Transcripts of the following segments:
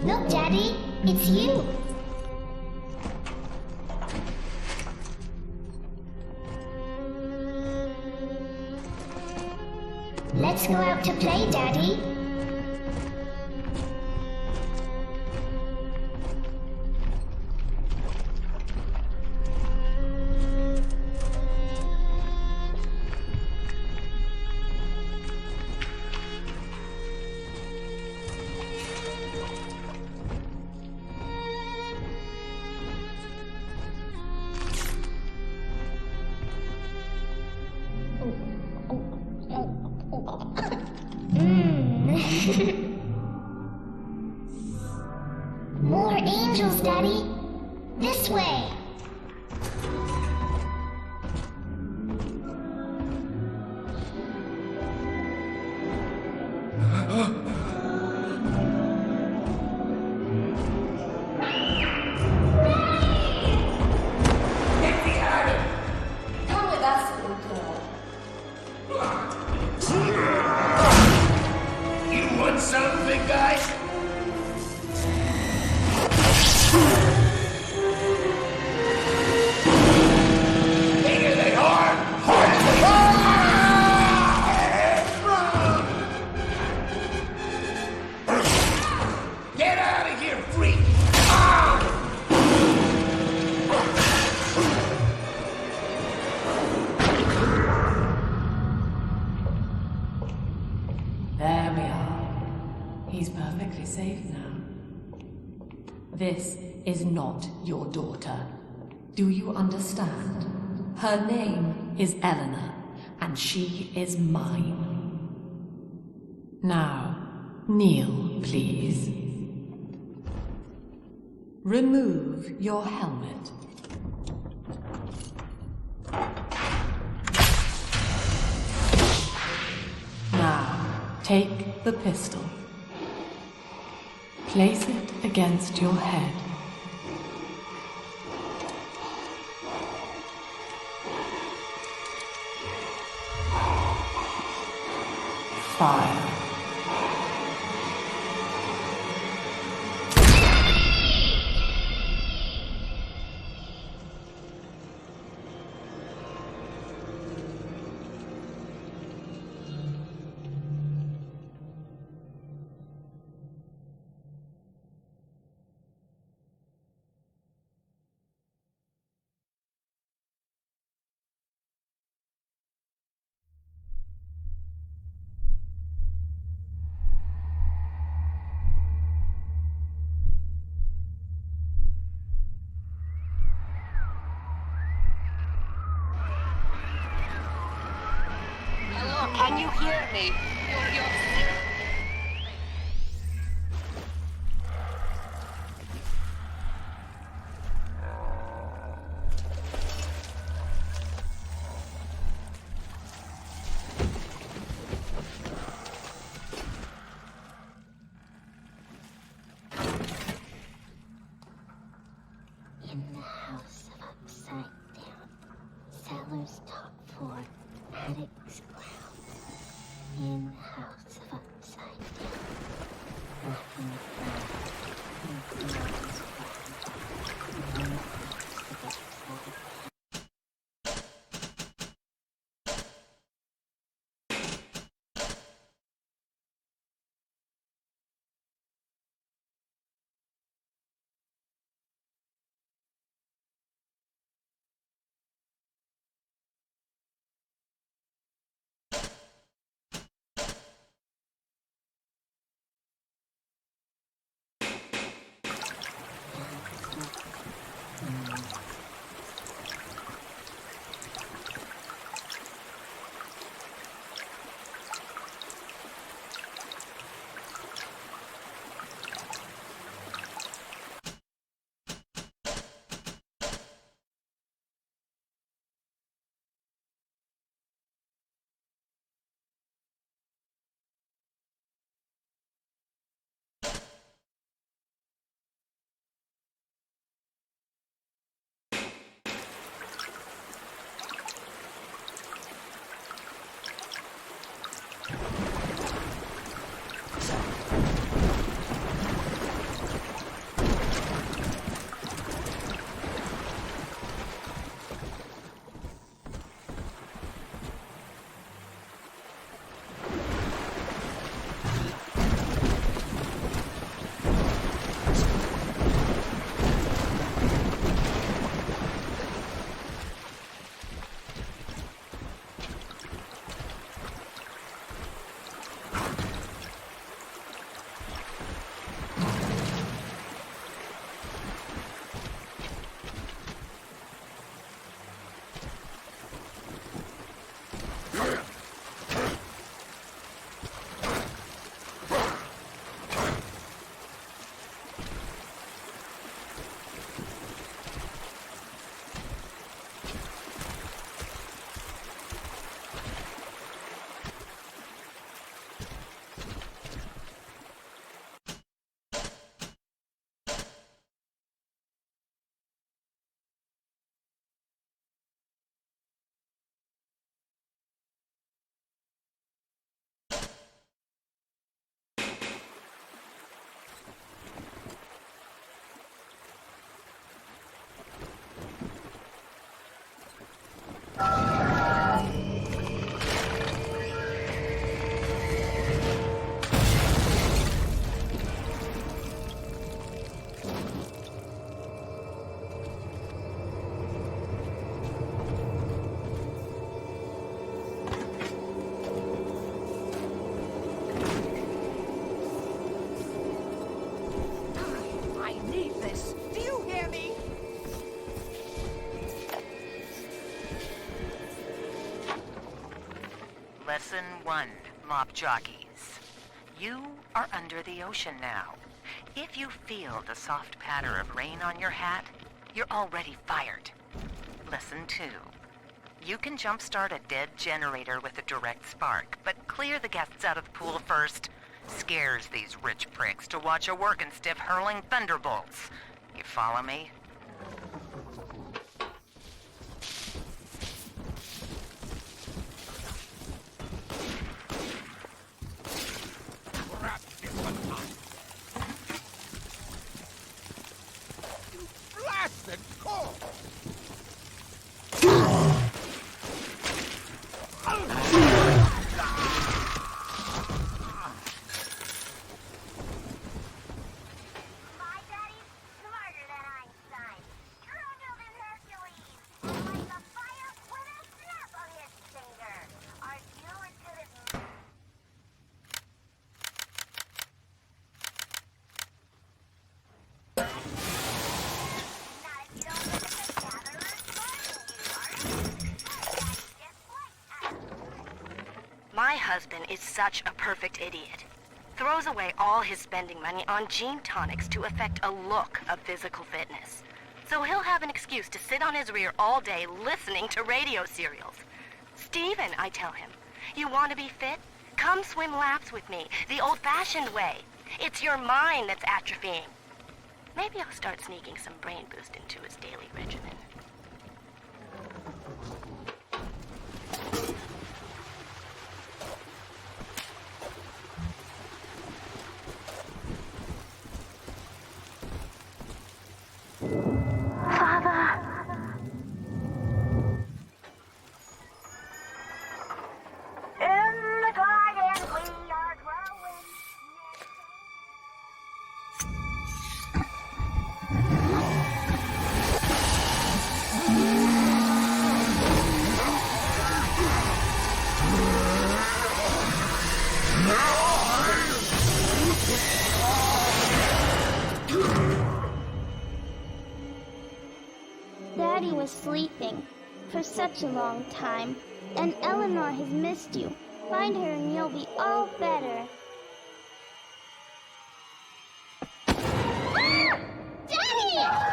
Look, Daddy, it's you. Let's go out to play, Daddy. More angels, Daddy. This way. Come with us, little girl. You want some, big guy? Get out of here, freak! There we are. He's perfectly safe now. This is not your daughter. Do you understand? Her name is Eleanor, and she is mine. Now, kneel, please. Remove your helmet. Now, take the pistol. Place it against your head. Fire. Can you hear me? In the house upside down, cellar's top floor, attic's ground. In the house of upside down, black and brown, and floor is brown. In the house of upside down. Lesson 1, Mop Jockeys. You are under the ocean now. If you feel the soft patter of rain on your hat, you're already fired. Lesson 2. You can jumpstart a dead generator with a direct spark, but clear the guests out of the pool first. Scares these rich pricks to watch a working stiff hurling thunderbolts. You follow me? Blasted cold! My daddy's smarter than Einstein. Trundled in Hercules. Like a fire with a snap of his finger. Are you as good as me? Not if you don't look at the gatherer's garden, you are. Just like My husband is such a perfect idiot. Throws away all his spending money on gene tonics to affect a look of physical fitness. So he'll have an excuse to sit on his rear all day listening to radio serials. Steven, I tell him, you want to be fit? Come swim laps with me, the old-fashioned way. It's your mind that's atrophying. Maybe I'll start sneaking some brain boost into his daily regimen. in the garden we are growing. Daddy was sleeping for such a long time, and Eleanor has missed you. Find her and you'll be all better. Ah! Daddy!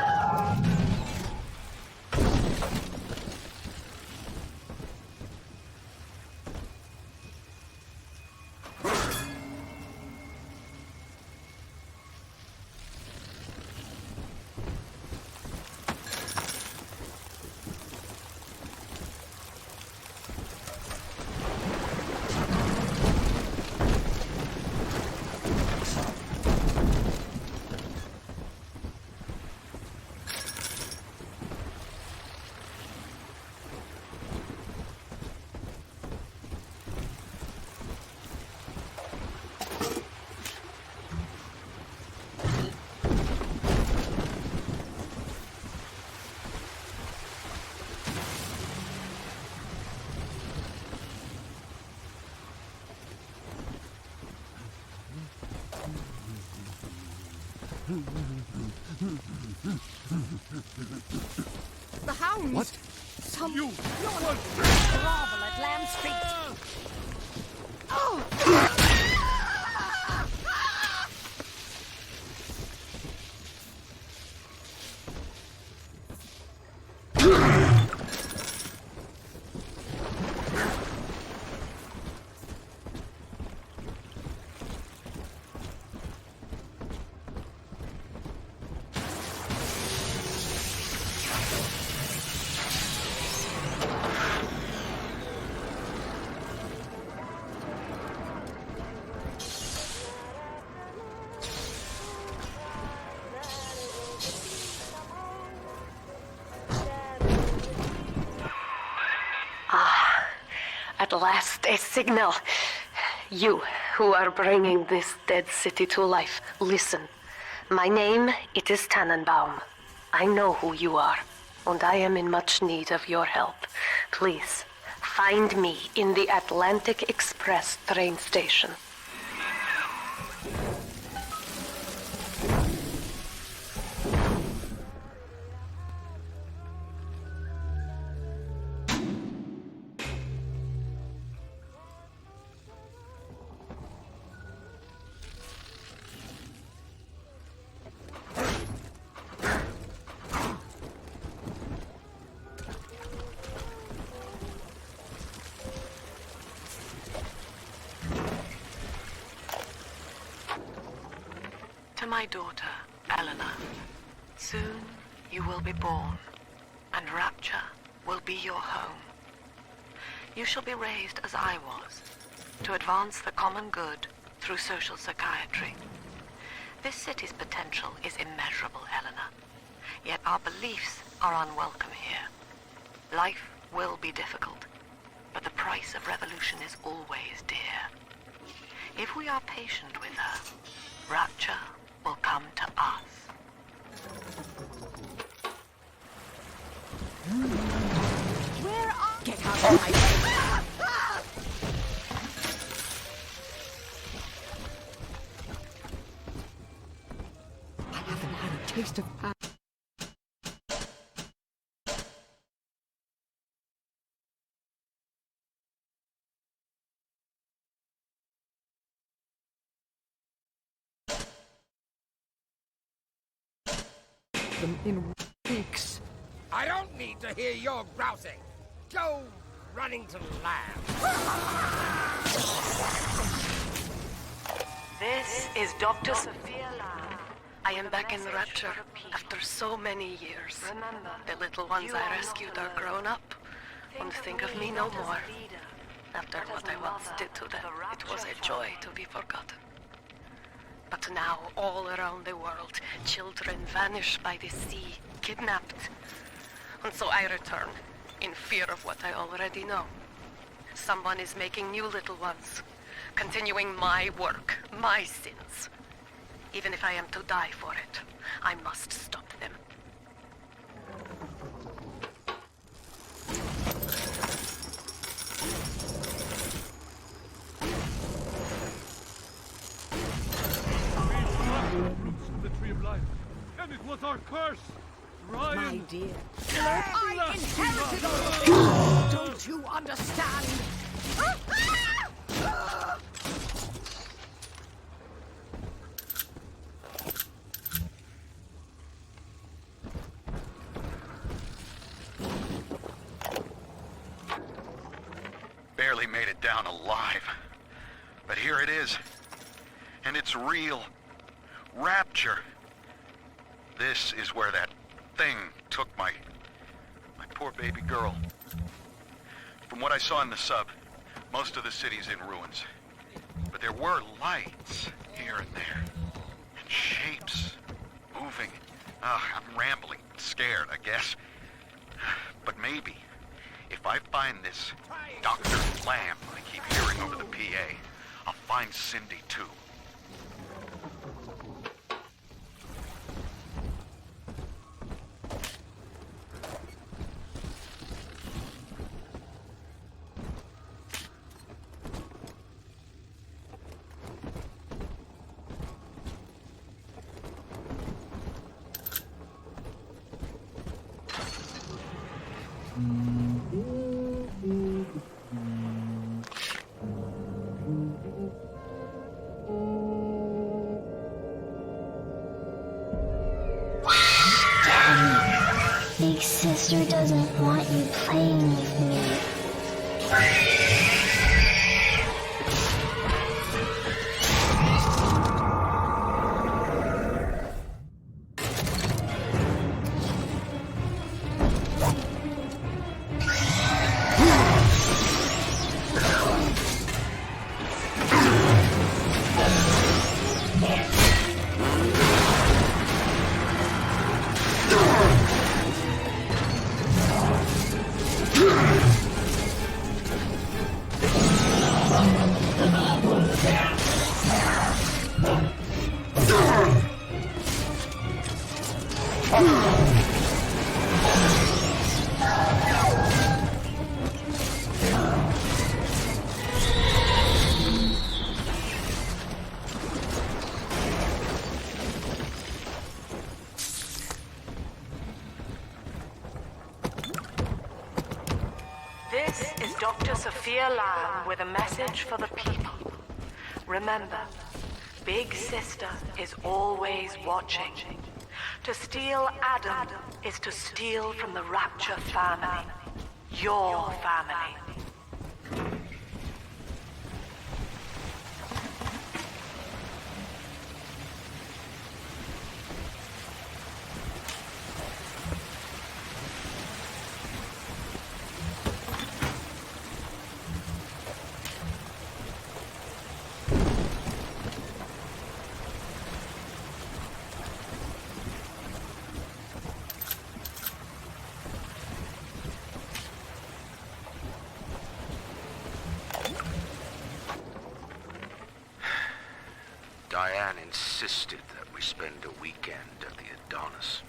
The hounds! What? Some You! grovel at Lamb's feet! Oh! At last, a signal. You, who are bringing this dead city to life, listen. My name, it is Tannenbaum. I know who you are, and I am in much need of your help. Please, find me in the Atlantic Express train station. my daughter, Eleanor. Soon you will be born, and Rapture will be your home. You shall be raised as I was, to advance the common good through social psychiatry. This city's potential is immeasurable, Eleanor. Yet our beliefs are unwelcome here. Life will be difficult, but the price of revolution is always dear. If we are patient with her, Rapture will come to us. Where are... Get out of my way! I haven't had a taste of... them in weeks. I don't need to hear your grousing. Go running to lab. This is Dr. Sophia Lamb. I am back in Rapture after so many years. The little ones I rescued are grown up and think of me no more. After what I once did to them, it was a joy to be forgotten. But now, all around the world, children vanish by the sea, kidnapped. And so I return, in fear of what I already know. Someone is making new little ones, continuing my work, my sins. Even if I am to die for it, I must stop them. Fruits of the tree of life, and it was our curse. Ryan. My dear, I inherited all. Don't you understand? Barely made it down alive. But here it is. And it's real. Rapture. This is where that thing took my poor baby girl. From what I saw in the sub, most of the city's in ruins. But there were lights here and there. And shapes moving. I'm rambling, scared, I guess. But maybe, if I find this Dr. Lamb I keep hearing over the PA, I'll find Cindy too. Big sister doesn't want you playing with me. This is Dr. Sophia Lamb with a message for the people. Remember, Big Sister is always watching. To steal Adam is to steal from the Rapture family. Your family. Diane insisted that we spend a weekend at the Adonis.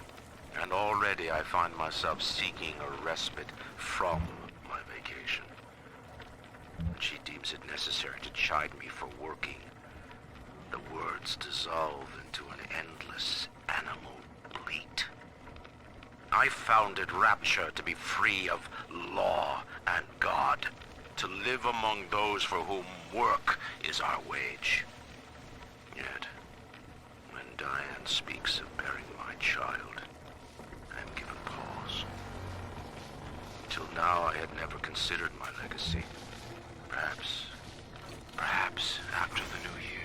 And already I find myself seeking a respite from my vacation. And she deems it necessary to chide me for working. The words dissolve into an endless animal bleat. I founded Rapture to be free of law and God, to live among those for whom work is our wage. Yet, when Diane speaks of bearing my child, I am given pause. Till now I had never considered my legacy. Perhaps after the new year.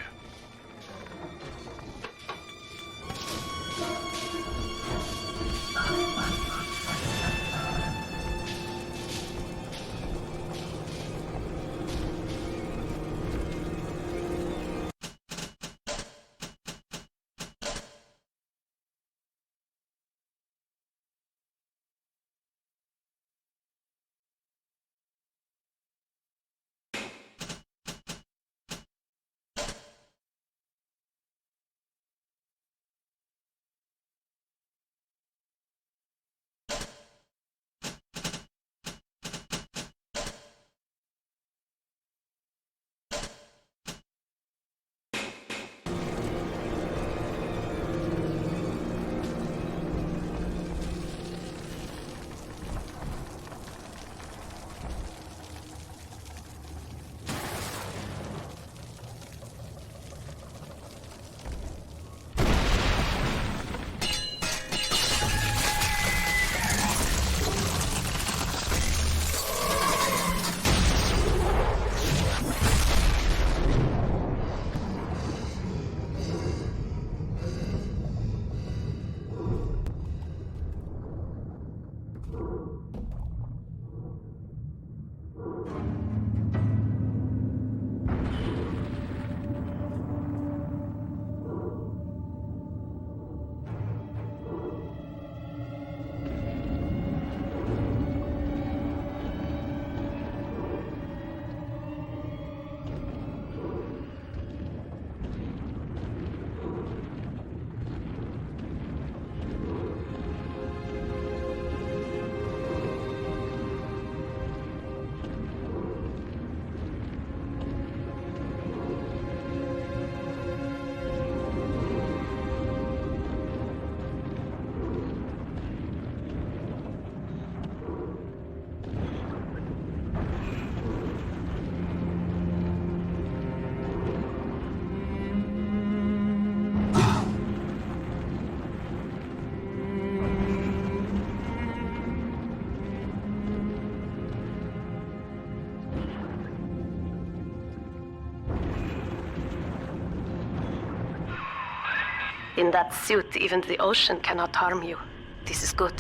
In that suit, even the ocean cannot harm you. This is good.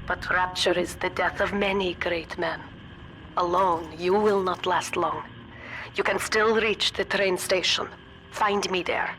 But Rapture is the death of many great men. Alone, you will not last long. You can still reach the train station. Find me there.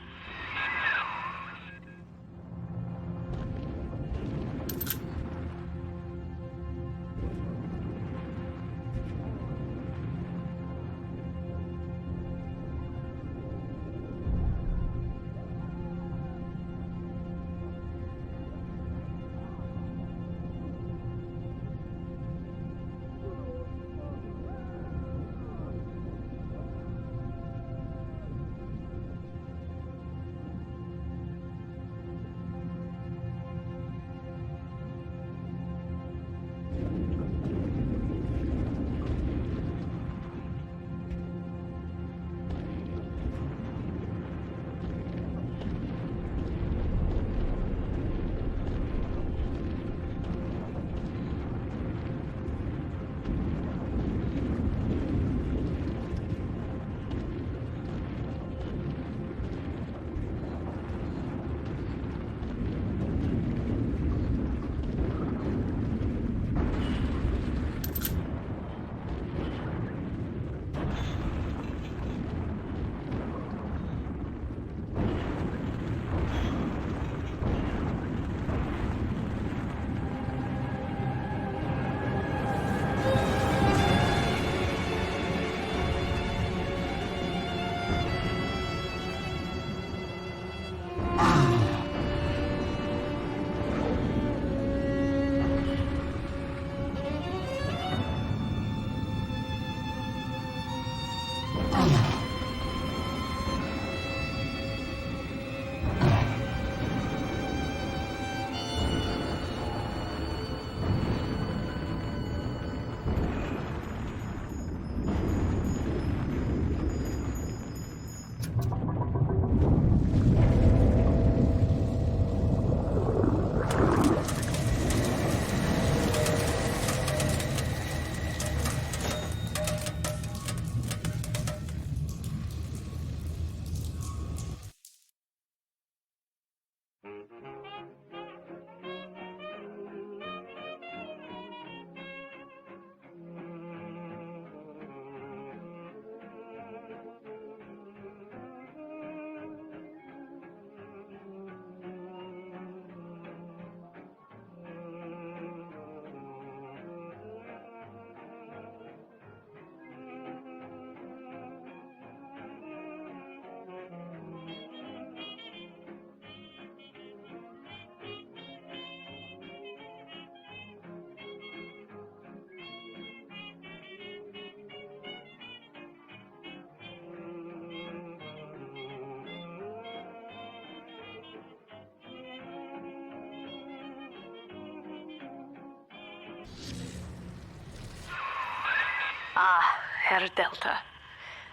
Ah, Herr Delta.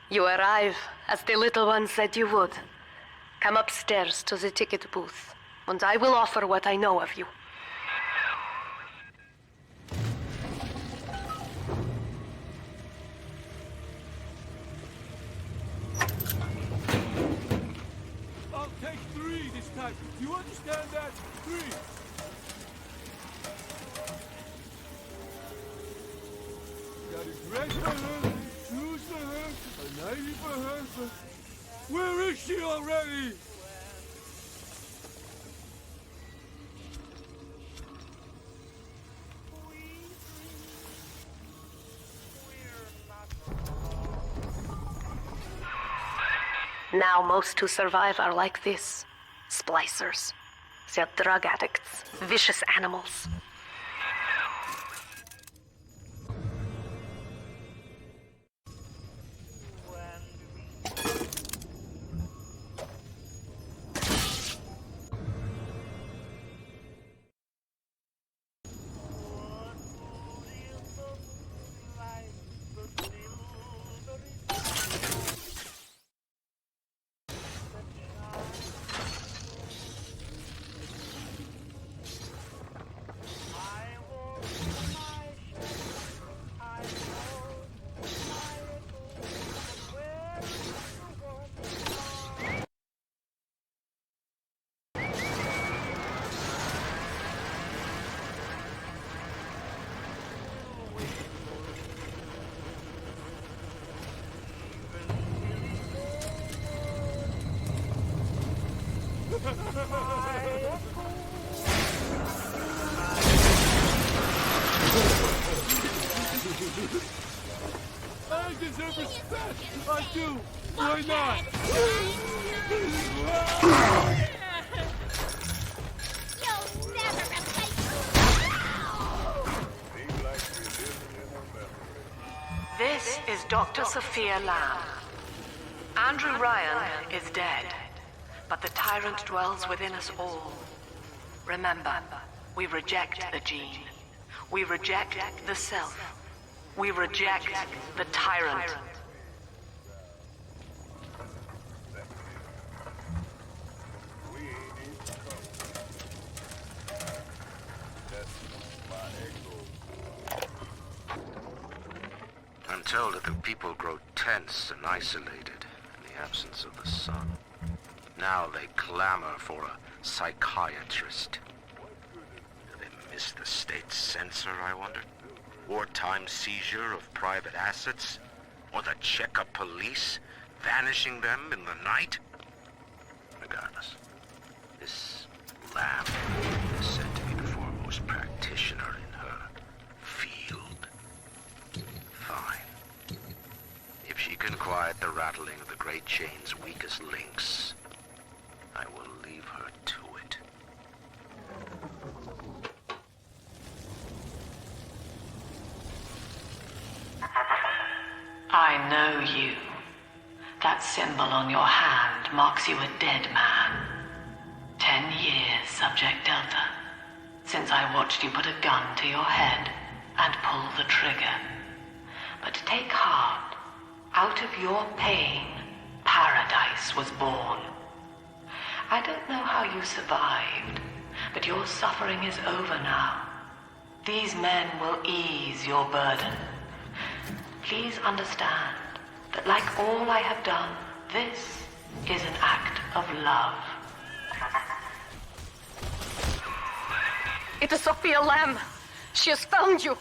You arrive, as the little one said you would. Come upstairs to the ticket booth, and I will offer what I know of you. I'll take 3 this time. Do you understand that? 3. Got a dress for her, shoes for her, a nightie for her. Where is she already? Now most who survive are like this. Splicers. They're drug addicts. Vicious animals. I deserve respect! I do! Why not? You'll never replace This is Dr. Sophia Lamb. Andrew Ryan is dead, but the tyrant dwells within us all. Remember, we reject the gene. We reject the self. We reject the tyrant. I'm told that the people grow tense and isolated in the absence of the sun. Now they clamor for a psychiatrist. Do they miss the state censor, I wonder? Wartime seizure of private assets? Or the Cheka police vanishing them in the night? Regardless, this Lamb is said to be the foremost practitioner in her field. Fine. If she can quiet the rattling of the Great Chain's weakest links, I will leave her to it. I know you. That symbol on your hand marks you a dead man. 10 years, Subject Delta, since I watched you put a gun to your head and pull the trigger. But take heart. Out of your pain, paradise was born. I don't know how you survived, but your suffering is over now. These men will ease your burden. Please understand that like all I have done, this is an act of love. It is Sophia Lamb. She has found you.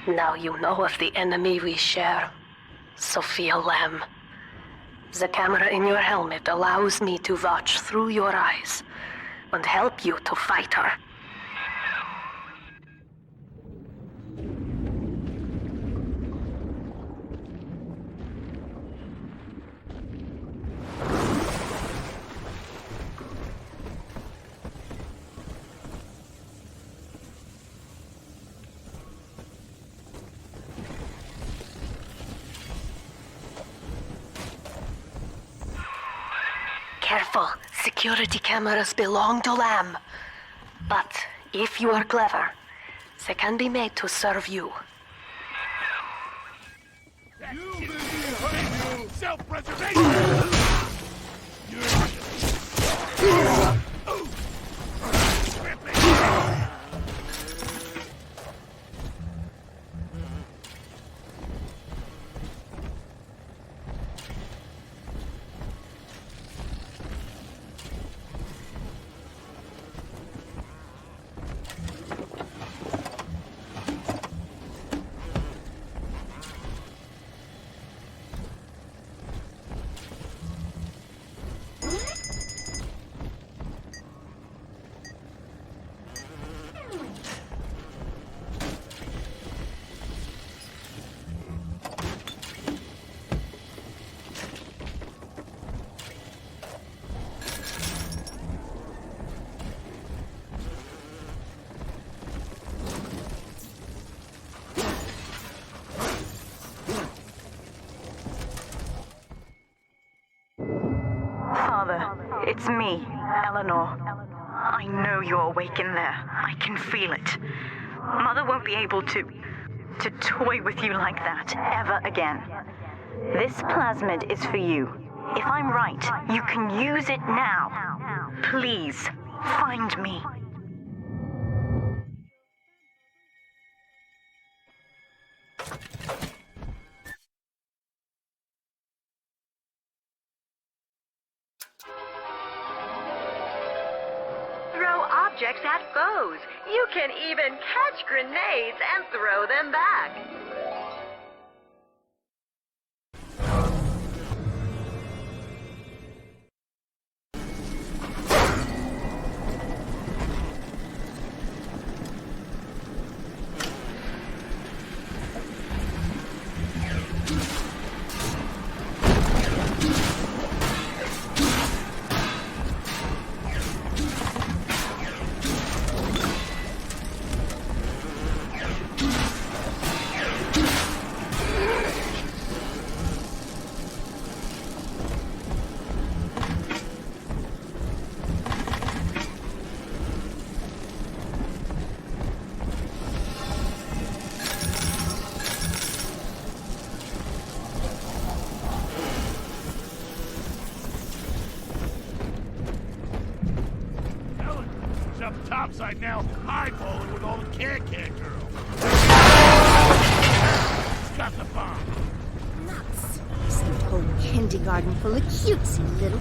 Now you know of the enemy we share, Sophia Lamb. The camera in your helmet allows me to watch through your eyes and help you to fight her. Careful, security cameras belong to Lamb. But if you are clever, they can be made to serve you. You behind you! Self-preservation! Father, it's me, Eleanor. I know you're awake in there. I can feel it. Mother won't be able to toy with you like that ever again. This plasmid is for you. If I'm right, you can use it now. Please, find me. Objects at foes. You can even catch grenades and throw them back. Topside now, eyeballing with all the can-can girls. He's got the bomb. Nuts. Some whole kindergarten full of cutesy little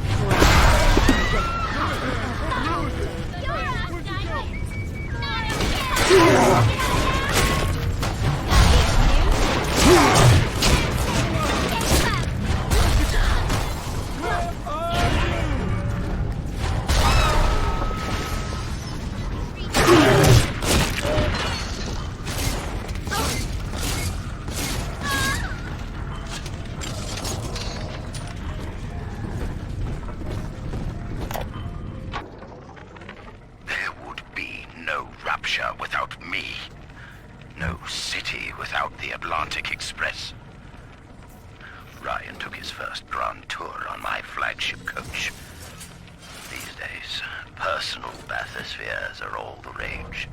without me. No city without the Atlantic Express. Ryan took his first grand tour on my flagship coach. These days, personal bathyspheres are all the rage.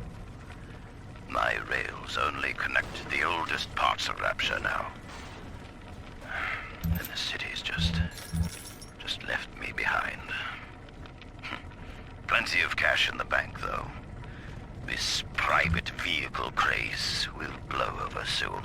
My rails only connect the oldest parts of Rapture now. And the city's just left me behind. Plenty of cash in the bank, though. This private vehicle craze will blow over soon.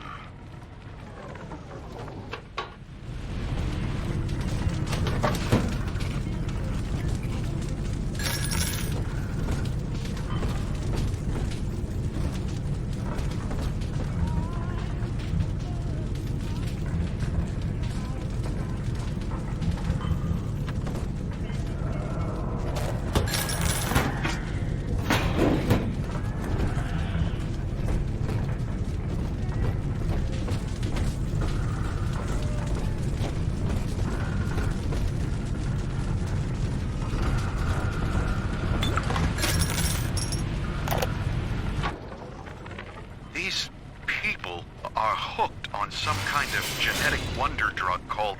are hooked on some kind of genetic wonder drug called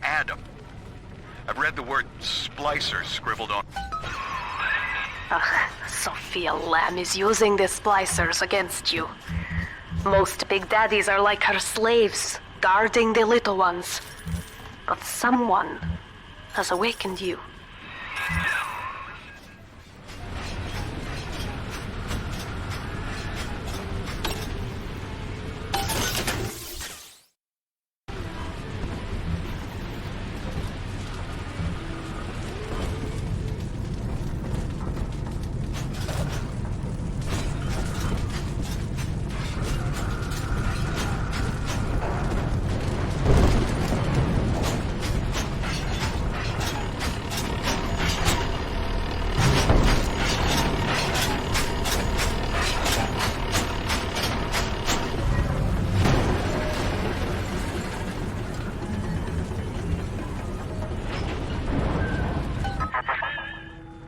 Adam. I've read the word splicer scribbled on... Sophia Lamb is using the splicers against you. Most big daddies are like her slaves, guarding the little ones. But someone has awakened you.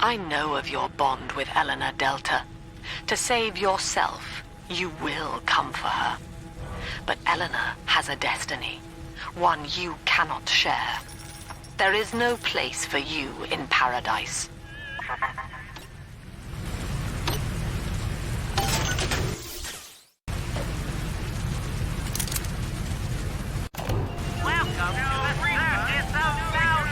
I know of your bond with Eleanor Delta. To save yourself, you will come for her. But Eleanor has a destiny, one you cannot share. There is no place for you in paradise. Welcome to the Circus of Failure!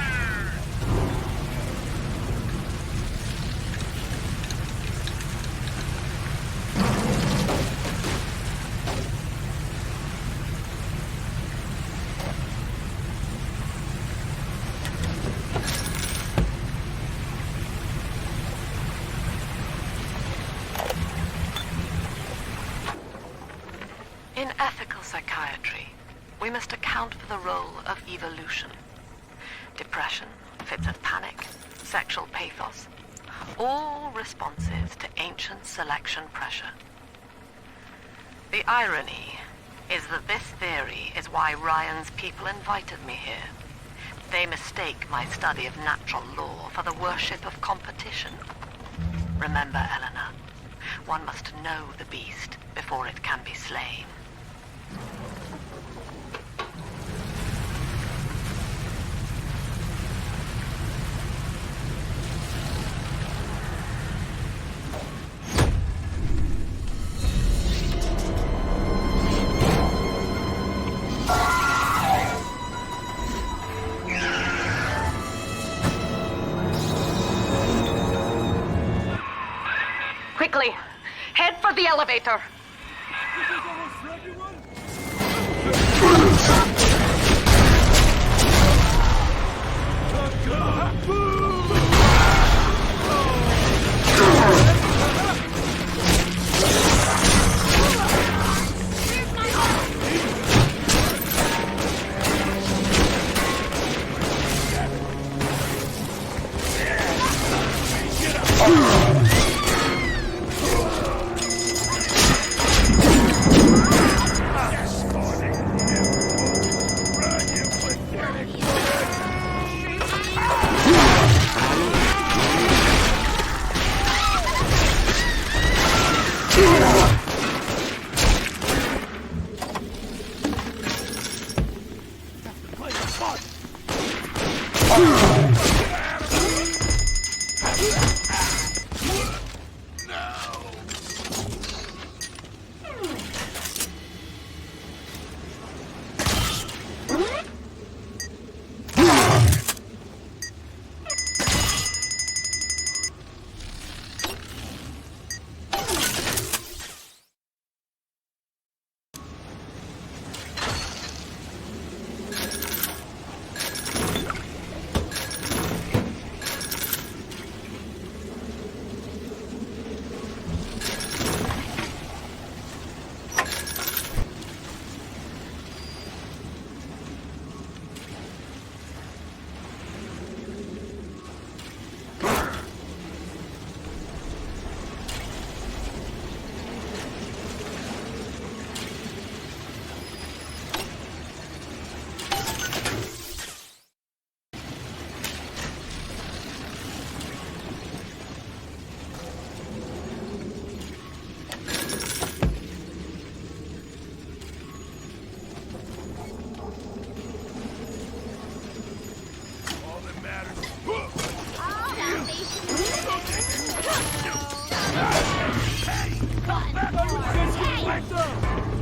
In ethical psychiatry, we must account for the role of evolution. Depression, fits of panic, sexual pathos, all responses to ancient selection pressure. The irony is that this theory is why Ryan's people invited me here. They mistake my study of natural law for the worship of competition. Remember, Eleanor, one must know the beast before it can be slain. Quickly, head for the elevator.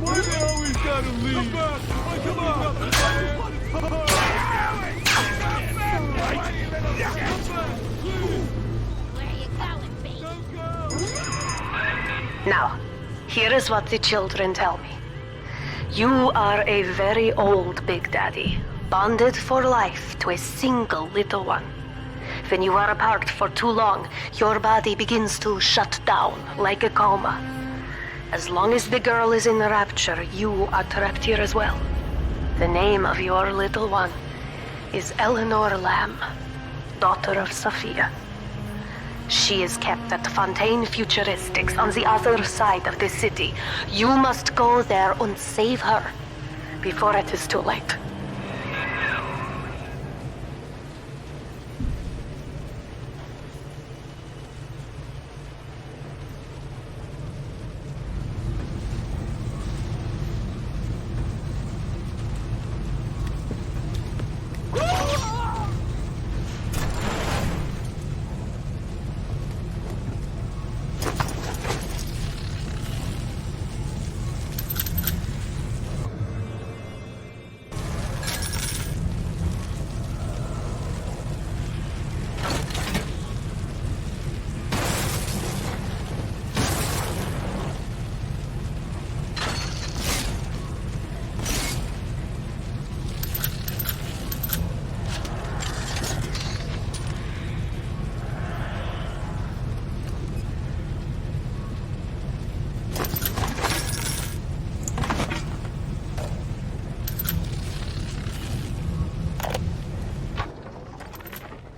Why they always gotta leave? Come on! Where you going, baby? Now, here is what the children tell me. You are a very old Big Daddy, bonded for life to a single little one. When you are apart for too long, your body begins to shut down like a coma. As long as the girl is in the rapture, you are trapped here as well. The name of your little one is Eleanor Lamb, daughter of Sophia. She is kept at Fontaine Futuristics on the other side of the city. You must go there and save her before it is too late.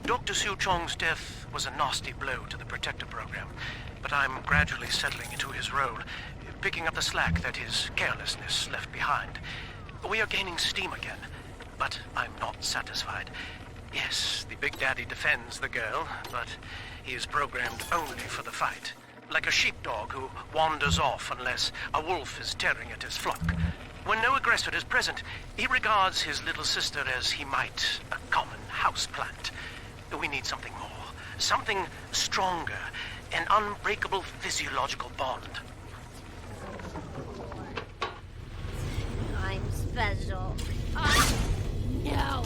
Dr. Su Chong's death was a nasty blow to the Protector program, but I'm gradually settling into his role, picking up the slack that his carelessness left behind. We are gaining steam again, but I'm not satisfied. Yes, the Big Daddy defends the girl, but he is programmed only for the fight. Like a sheepdog who wanders off unless a wolf is tearing at his flock. When no aggressor is present, he regards his little sister as he might a common houseplant. We need something more, something stronger, an unbreakable physiological bond. I'm special. No.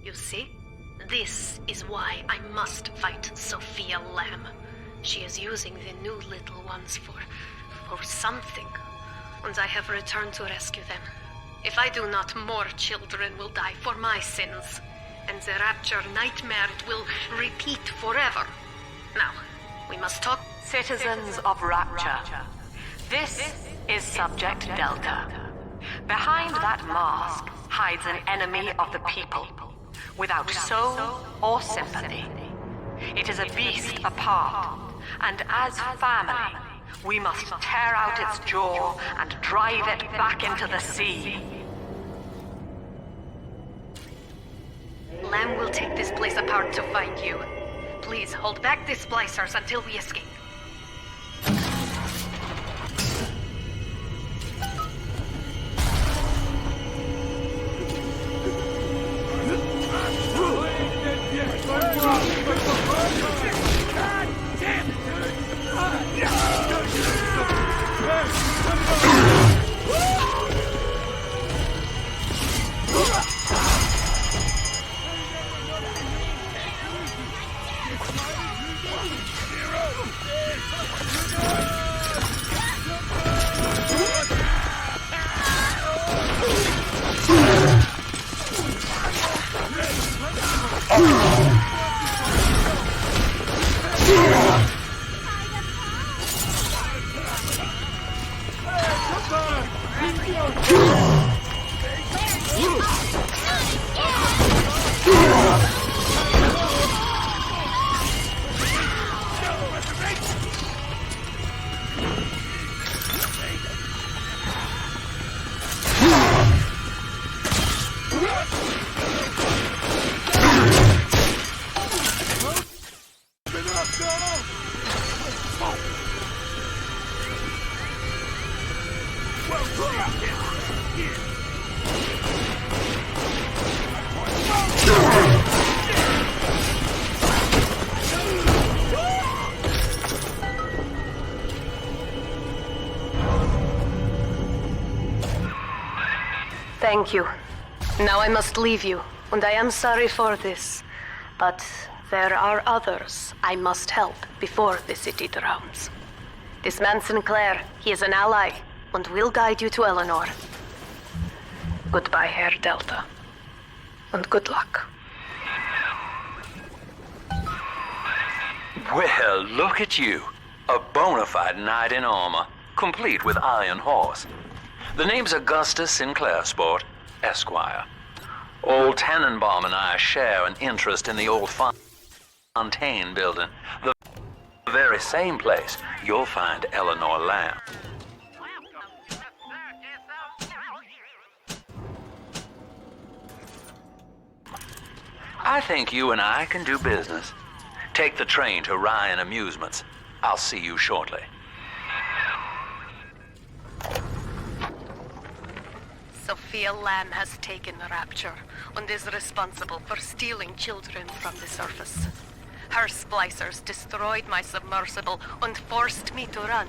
You see? This is why I must fight Sophia Lamb. She is using the new little ones for something. And I have returned to rescue them. If I do not, more children will die for my sins. And the Rapture nightmare will repeat forever. Now, we must talk. Citizens of Rapture, this is Subject Delta. Behind that mask hides an enemy of the people, without soul or sympathy. It is a beast apart, and as family, we must tear out its jaw and drive it back into the sea. Lamb will take this place apart to find you. Please hold back the splicers until we escape. Thank you. Now I must leave you, and I am sorry for this. But there are others I must help before the city drowns. This man Sinclair, he is an ally, and will guide you to Eleanor. Goodbye, Herr Delta. And good luck. Well, look at you. A bona fide knight in armor, complete with iron horse. The name's Augustus Sinclair, Sport, Esquire. Old Tannenbaum and I share an interest in the old Fontaine building. The very same place you'll find Eleanor Lamb. I think you and I can do business. Take the train to Ryan Amusements. I'll see you shortly. Sophia Lamb has taken Rapture and is responsible for stealing children from the surface. Her splicers destroyed my submersible and forced me to run.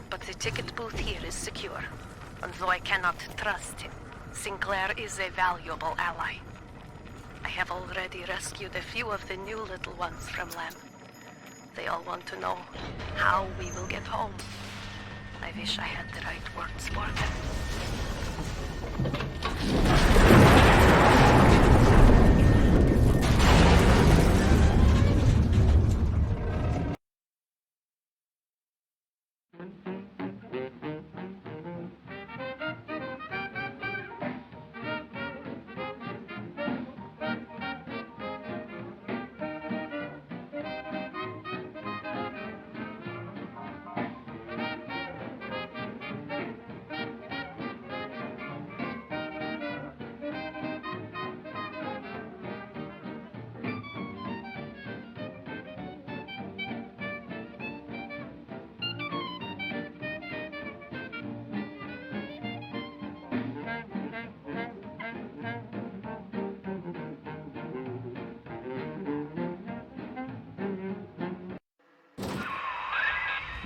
But the ticket booth here is secure, and though I cannot trust him, Sinclair is a valuable ally. I have already rescued a few of the new little ones from Lamb. They all want to know how we will get home. I wish I had the right words for them.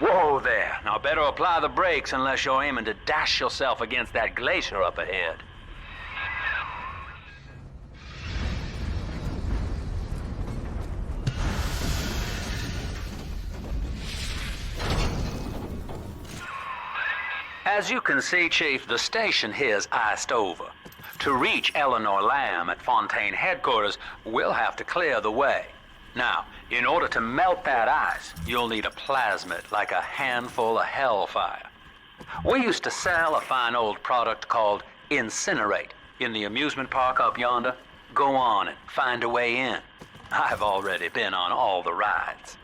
Whoa there. Now better apply the brakes unless you're aiming to dash yourself against that glacier up ahead. As you can see, Chief, the station here's iced over. To reach Eleanor Lamb at Fontaine headquarters, we'll have to clear the way. Now, in order to melt that ice, you'll need a plasmid, like a handful of hellfire. We used to sell a fine old product called Incinerate in the amusement park up yonder. Go on and find a way in. I've already been on all the rides.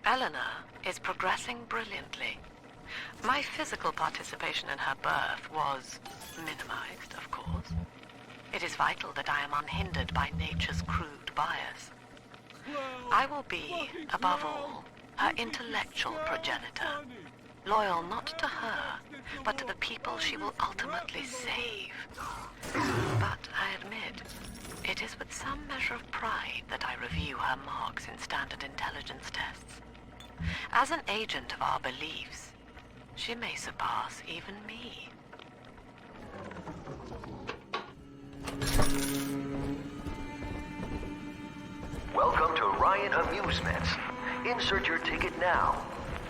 Eleanor is progressing brilliantly. My physical participation in her birth was minimized, of course. It is vital that I am unhindered by nature's crude bias. I will be, above all, her intellectual progenitor, loyal not to her, but to the people she will ultimately save. But I admit, it is with some measure of pride that I review her marks in standard intelligence tests. As an agent of our beliefs, she may surpass even me. Welcome to Ryan Amusements. Insert your ticket now.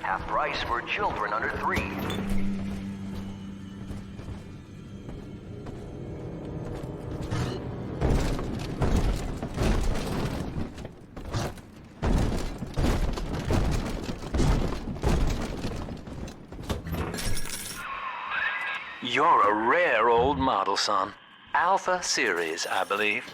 Half price for children under 3. You're a rare old model, son. Alpha series, I believe.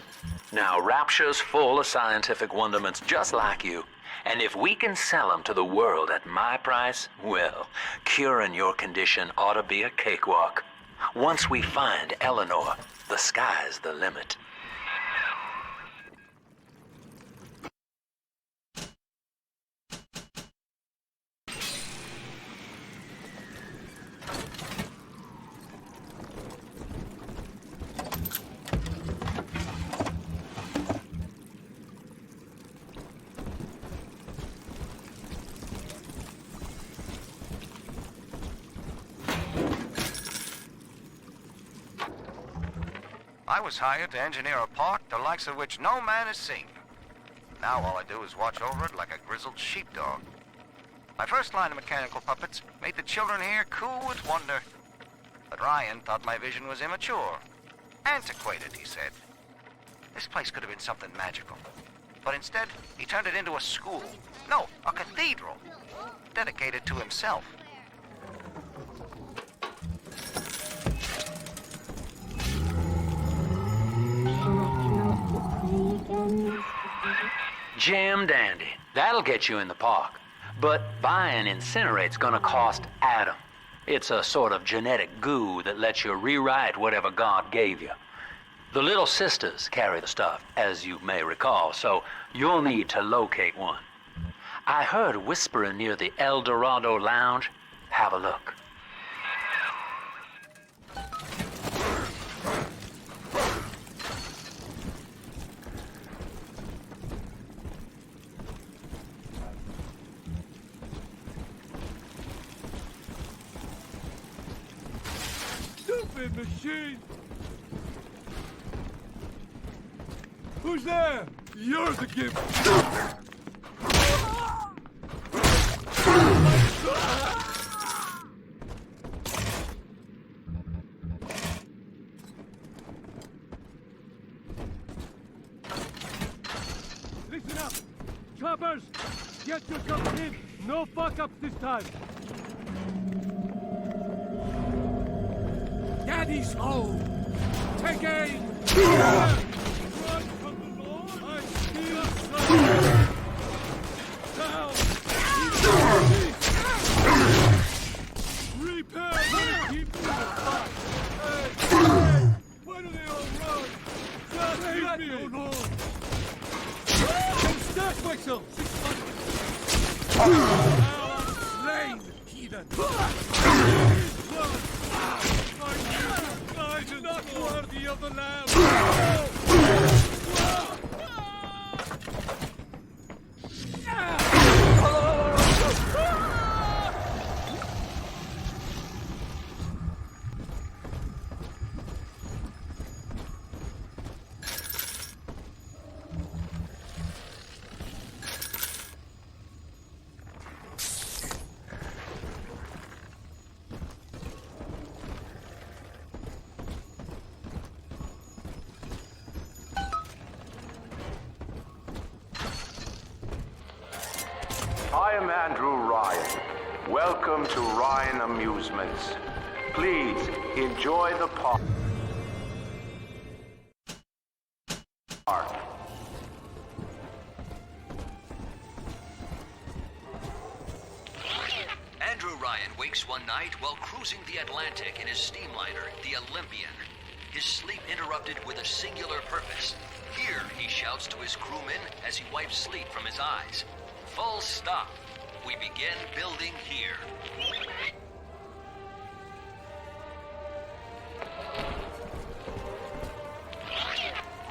Now, Rapture's full of scientific wonderments just like you. And if we can sell them to the world at my price, well, curing your condition ought to be a cakewalk. Once we find Eleanor, the sky's the limit. I was hired to engineer a park the likes of which no man has seen. Now all I do is watch over it like a grizzled sheepdog. My first line of mechanical puppets made the children here coo with wonder. But Ryan thought my vision was immature. Antiquated, he said. This place could have been something magical. But instead, he turned it into a school. No, a cathedral. Dedicated to himself. Jam dandy. That'll get you in the park. But buying Incinerate's gonna cost Adam. It's a sort of genetic goo that lets you rewrite whatever God gave you. The Little Sisters carry the stuff, as you may recall, so you'll need to locate one. I heard whispering near the El Dorado Lounge. Have a look. Stupid machine! Who's there? You're the gift. Listen up! Choppers! Get your cover in! No fuck-ups this time! Daddy's home! Take aim! Run from the Lord! I feel something! Down! Repair! Keep moving! Hey! Why do they all run? Just let me alone! Don't stack myself! 600! Now I'm slain, heathen! I'm not worthy of the lamb! I am Andrew Ryan. Welcome to Ryan Amusements. Please enjoy the park. Andrew Ryan wakes one night while cruising the Atlantic in his steamliner, the Olympian. His sleep interrupted with a singular purpose. Here, he shouts to his crewmen as he wipes sleep from his eyes. Full stop. We begin building here.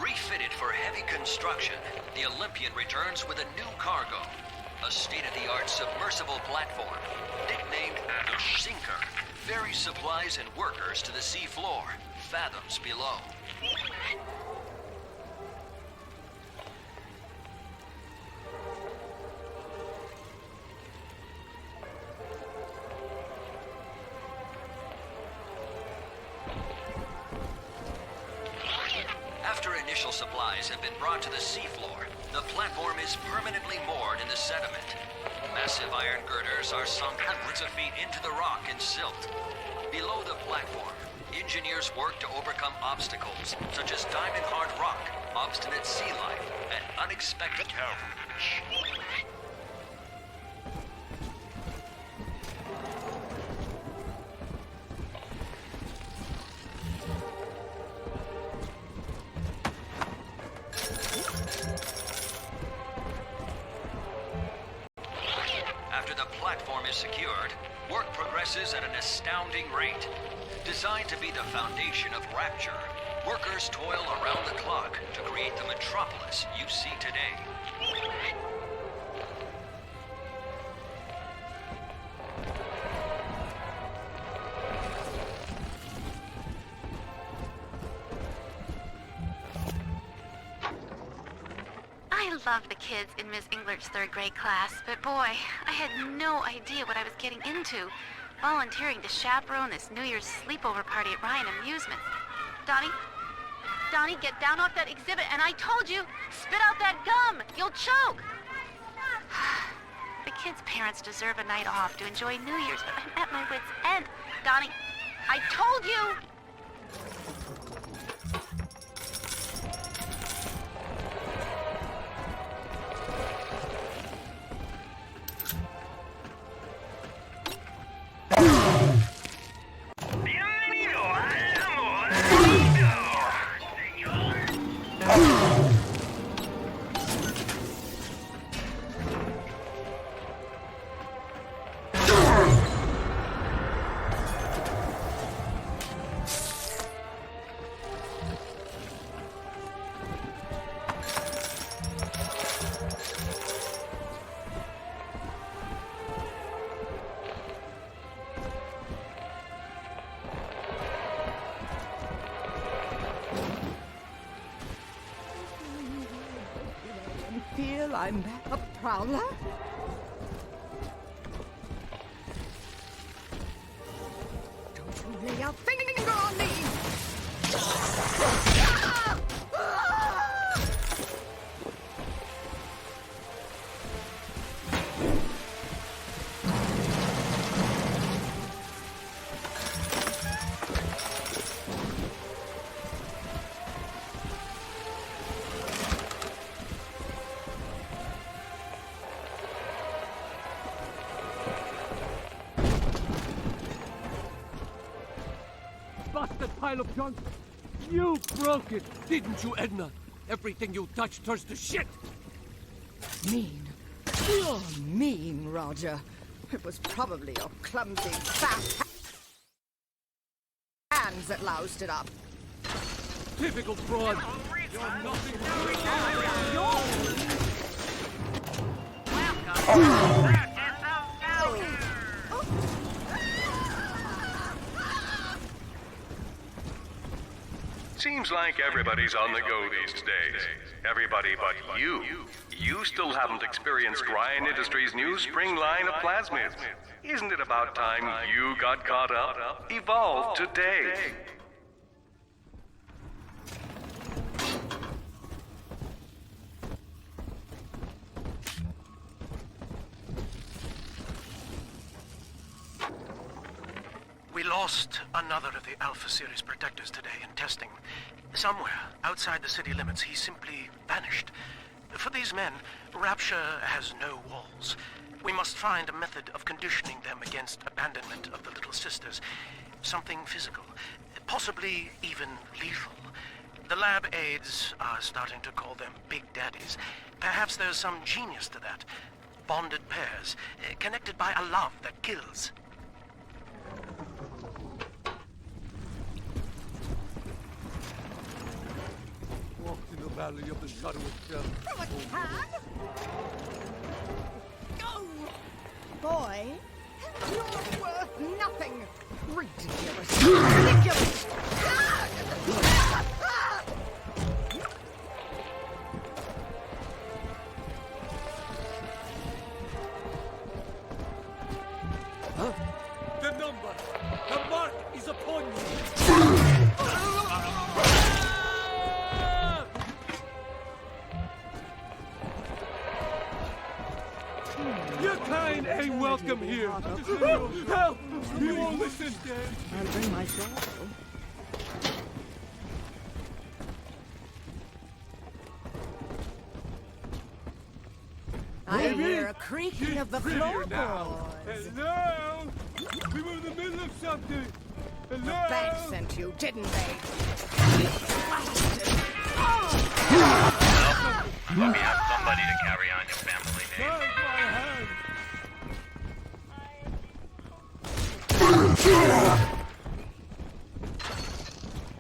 Refitted for heavy construction, the Olympian returns with a new cargo. A state-of-the-art submersible platform, nicknamed the Sinker, ferries supplies and workers to the sea floor, fathoms below. After initial supplies have been brought to the seafloor, the platform is permanently moored in the sediment. Massive iron girders are sunk hundreds of feet into the rock and silt. Below the platform, engineers work to overcome obstacles such as diamond-hard rock, obstinate sea life, and unexpected challenge. After the platform is secured, work progresses at an astounding rate. Designed to be the foundation of Rapture, workers toil around the clock to create the metropolis you see today. I love the kids in Miss Englert's third grade class, but boy, I had no idea what I was getting into. Volunteering to chaperone this New Year's sleepover party at Ryan Amusements. Donnie, get down off that exhibit, and I told you, spit out that gum! You'll choke! The kids' parents deserve a night off to enjoy New Year's, but I'm at my wit's end. Donnie, I told you! Feel I'm a prowler? Don't you lay a finger on me! Busted pile of junk. You broke it, didn't you, Edna? Everything you touch turns to shit. Mean. You're mean, Roger. It was probably your clumsy, fat hands that loused it up. Typical fraud. You're nothing. Seems like everybody's on the go these days. Everybody but you. You still haven't experienced Ryan Industries' new spring line of plasmids. Isn't it about time you got caught up? Evolve today. We lost another of the Alpha Series protectors today in testing. Somewhere outside the city limits, he simply vanished. For these men, Rapture has no walls. We must find a method of conditioning them against abandonment of the Little Sisters. Something physical, possibly even lethal. The lab aides are starting to call them Big Daddies. Perhaps there's some genius to that. Bonded pairs, connected by a love that kills. Walked in the valley of the shadow of death. From a can? Go! Boy, you're worth nothing. Ridiculous. Ridiculous! Huh? The number! The mark is upon you! Your kind ain't welcome here. Help! He won't listen. I'll bring my sword. I hear a creaking of the floorboards. Hello? We were in the middle of something. The Hello? bats sent you, didn't they? I hope you have somebody to carry on your family name. Take my hand.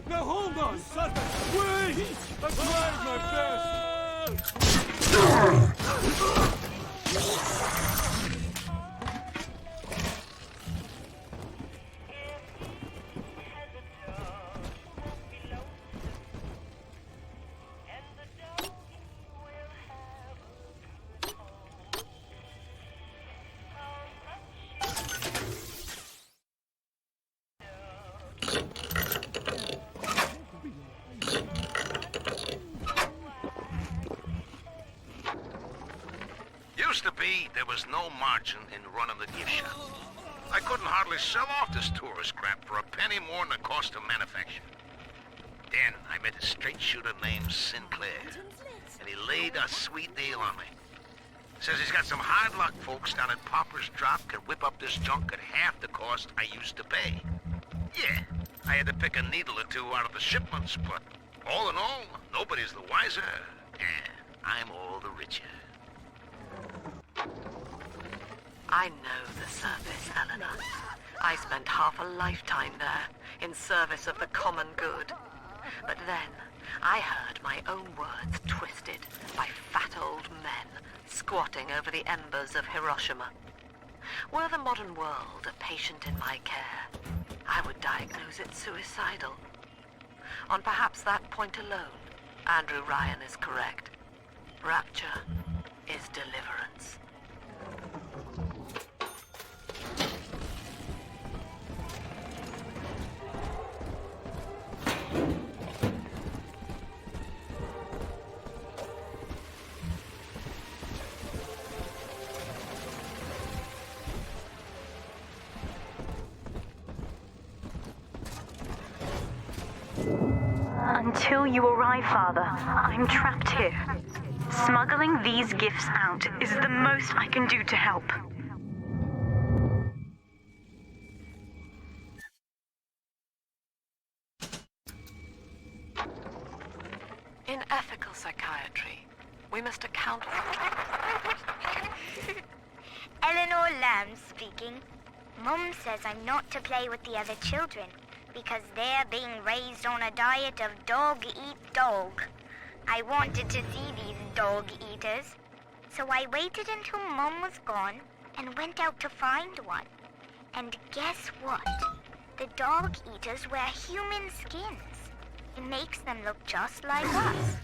Now hold on, son. Wait! I tried my best. Used to be, there was no margin in running the gift shop. I couldn't hardly sell off this tourist crap for a penny more than the cost of manufacture. Then I met a straight shooter named Sinclair, and he laid a sweet deal on me. Says he's got some hard luck folks down at Popper's Drop can whip up this junk at half the cost I used to pay. Yeah, I had to pick a needle or two out of the shipments, but all in all, nobody's the wiser, and I'm all the richer. I know the service, Eleanor. I spent half a lifetime there, in service of the common good. But then, I heard my own words twisted by fat old men squatting over the embers of Hiroshima. Were the modern world a patient in my care, I would diagnose it suicidal. On perhaps that point alone, Andrew Ryan is correct. Rapture is deliverance. Until you arrive, Father, I'm trapped here. Smuggling these gifts out is the most I can do to help. In ethical psychiatry, we must account for... Eleanor Lamb speaking. Mum says I'm not to play with the other children because they're being raised on a diet of dog-eat-dog. I wanted to see these dog-eaters, so I waited until Mum was gone and went out to find one. And guess what? The dog-eaters wear human skins. It makes them look just like us.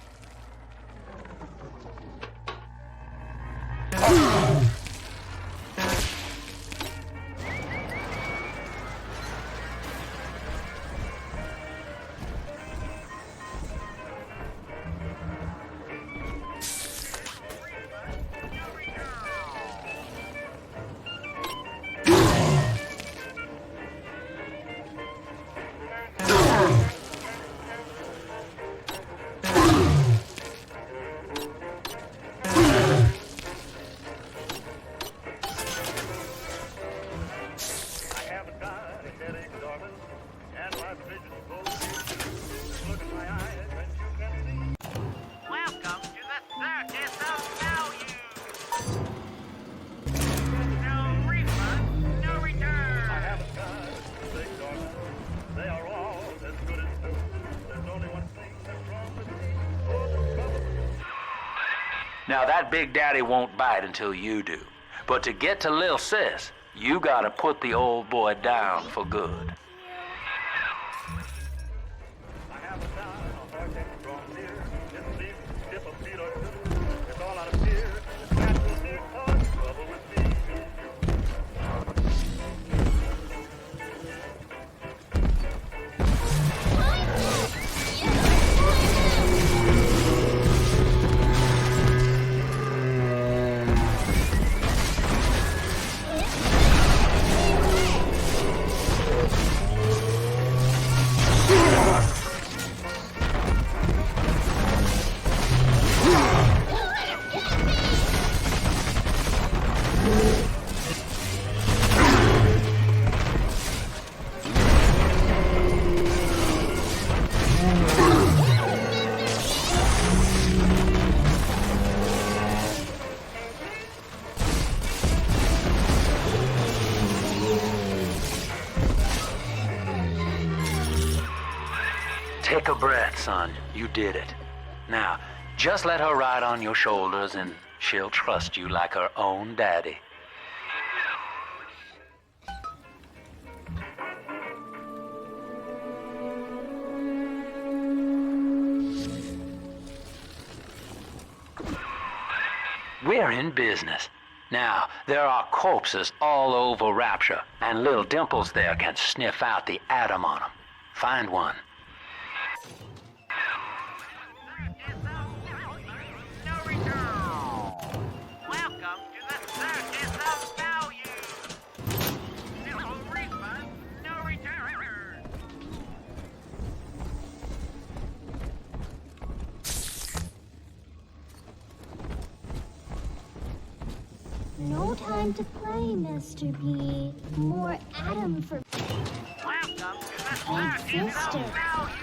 Now, that Big Daddy won't bite until you do. But to get to Lil Sis, you gotta put the old boy down for good. son. You did it. Now, just let her ride on your shoulders and she'll trust you like her own daddy. We're in business. Now, there are corpses all over Rapture, and little Dimples there can sniff out the atom on them. Find one. Welcome to the circus of value. No refund, no return. No time to play, Mr. B. More atom for Welcome to the big circus sister. of value.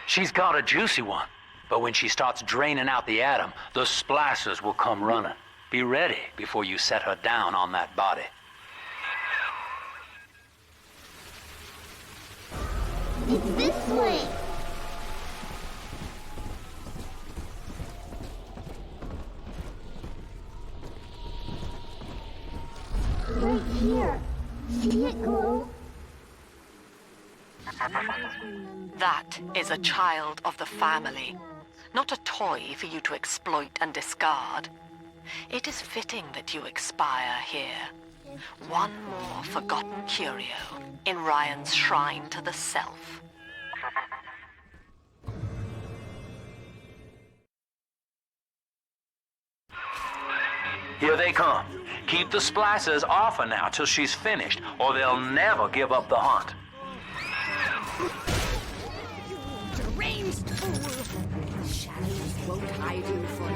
She's got a juicy one, but when she starts draining out the atom, the splicers will come running. Be ready before you set her down on that body. It's this way. Right here. See it glow? That is a child of the family, not a toy for you to exploit and discard. It is fitting that you expire here. One more forgotten curio in Ryan's shrine to the self. Here they come. Keep the splicers off her now till she's finished, or they'll never give up the hunt. You deranged fool! The shadows won't hide you for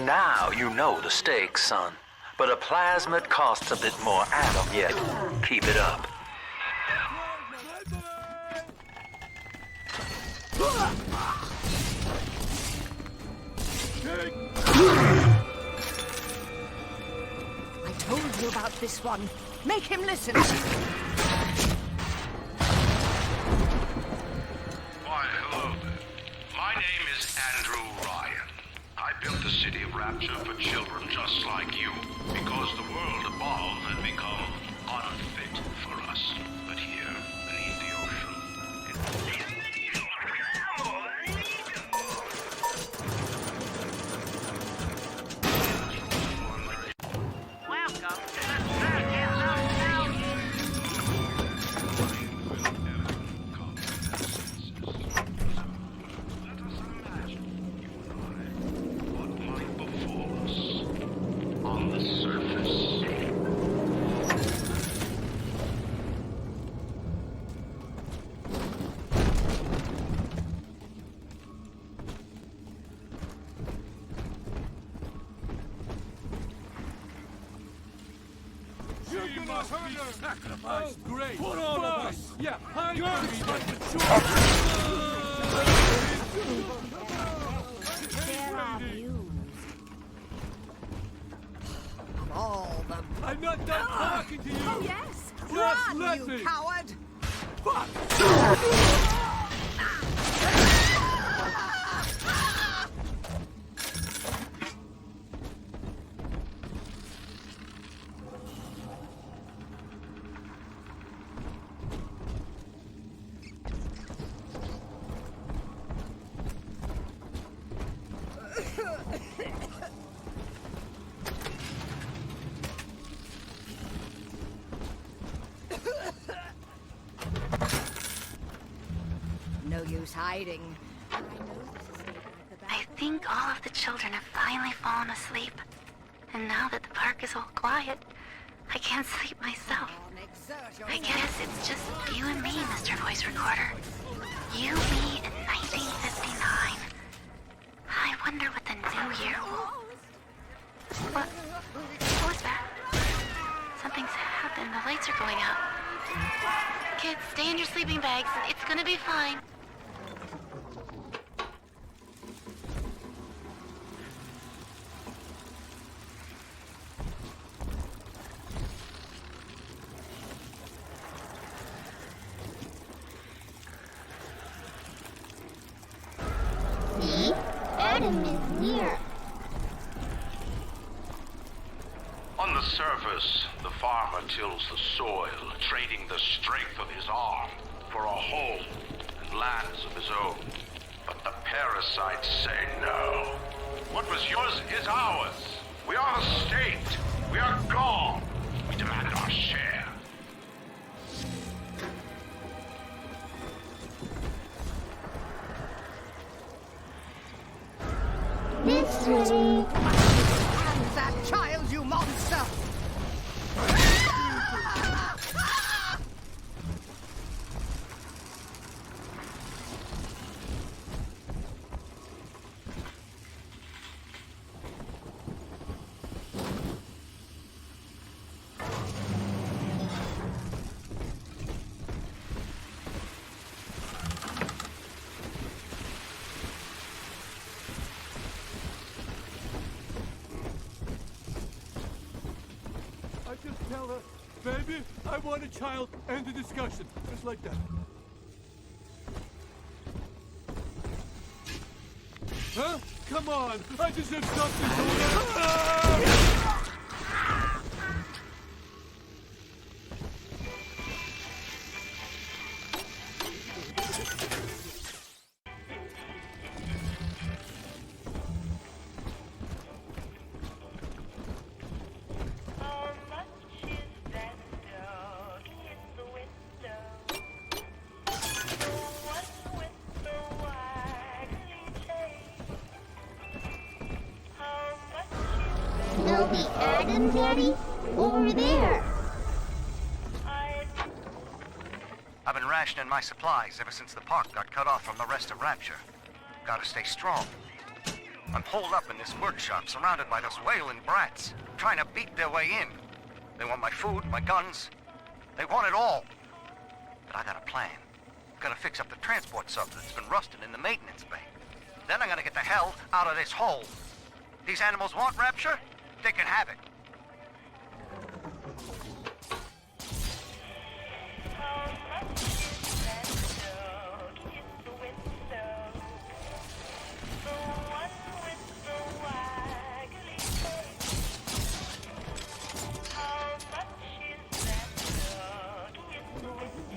Now you know the stakes, son. But a plasmid costs a bit more atom yet. Keep it up. I told you about this one. Make him listen. Why, hello there. My name is Andrew Ryan. I built the city of Rapture for children just like you, because the world above had become unfit for us. But here, beneath the ocean, Welcome to the circus of value. on the surface. must be sacrificed. Oh, great. Put all of us. Yeah, hide You're me. There are views of all the... I'm not done talking to you. Oh, yes. Just Run, let you me. coward. Fuck. No use hiding. I think all of the children have finally fallen asleep. And now that the park is all quiet, I can't sleep myself. I guess it's just you and me, Mr. Voice Recorder. You, me, and 1959. I wonder what the new year will... What was that? Something's happened. The lights are going out. Kids, stay in your sleeping bags. It's gonna be fine. See? Adam is near. On the surface, the farmer tills the soil, trading the strength of his arm for a home and lands of his own. But the parasites say no. What was yours is ours. We are the state. We are gone. We demand our share. This way. Hand that child, you monster! Just tell her, baby, I want a child, end the discussion. Just like that. Huh? Come on, I just have something to... They'll be Adam, Daddy? Over there. I've been rationing my supplies ever since the park got cut off from the rest of Rapture. Gotta stay strong. I'm holed up in this workshop, surrounded by those wailing brats, trying to beat their way in. They want my food, my guns. They want it all. But I got a plan. I'm gonna fix up the transport sub that's been rusting in the maintenance bay. Then I'm gonna get the hell out of this hole. These animals want Rapture? They can have it.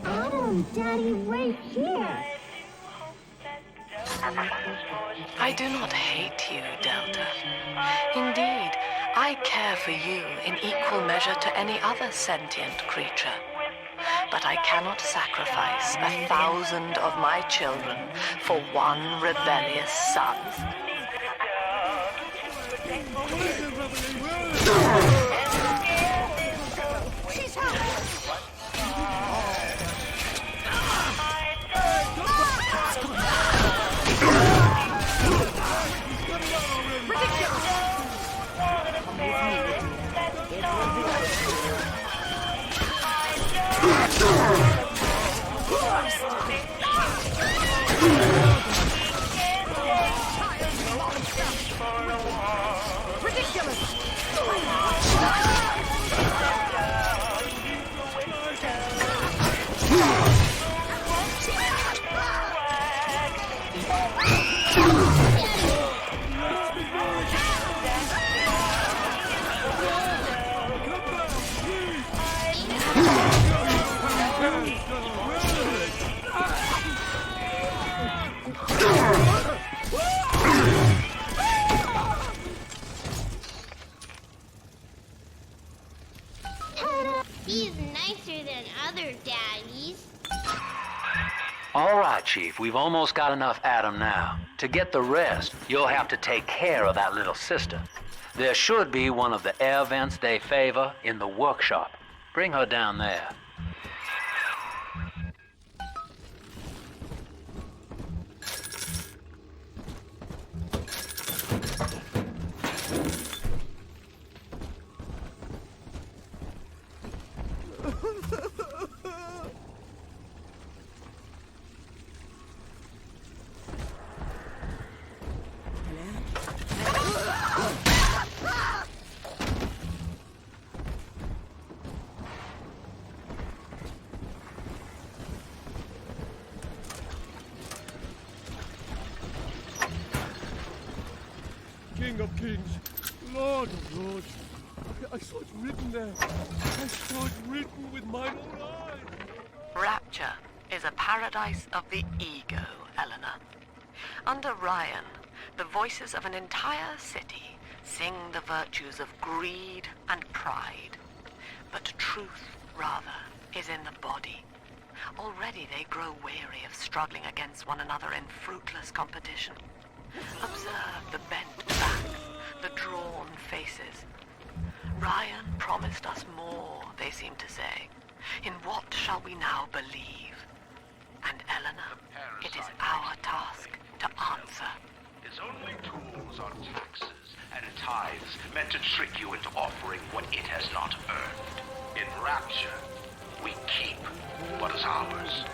Adam, Daddy, right here. I do not hate you, Delta. Indeed, I care for you in equal measure to any other sentient creature. But I cannot sacrifice 1,000 of my children for one rebellious son. She's hurt! He's nicer than other daddies. All right, Chief, we've almost got enough Adam now. To get the rest, you'll have to take care of that little sister. There should be one of the air vents they favor in the workshop. Bring her down there. King of Kings, Lord of Lords. I saw it written there. I saw it written with my own eyes. Rapture is a paradise of the ego, Eleanor. Under Ryan, the voices of an entire city sing the virtues of greed and pride. But truth, rather, is in the body. Already they grow weary of struggling against one another in fruitless competition. Observe the bent backs, the drawn faces. Ryan promised us more, they seem to say. In what shall we now believe? And Eleanor, it is our task to answer. Its only tools are taxes and tithes meant to trick you into offering what it has not earned. In Rapture, we keep what is ours.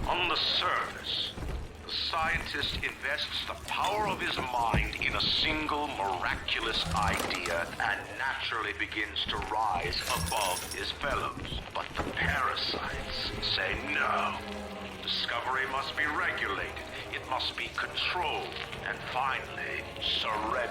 On the surface, the scientist invests the power of his mind in a single miraculous idea and naturally begins to rise above his fellows. But the parasites say no. Discovery must be regulated, it must be controlled, and finally, surrendered.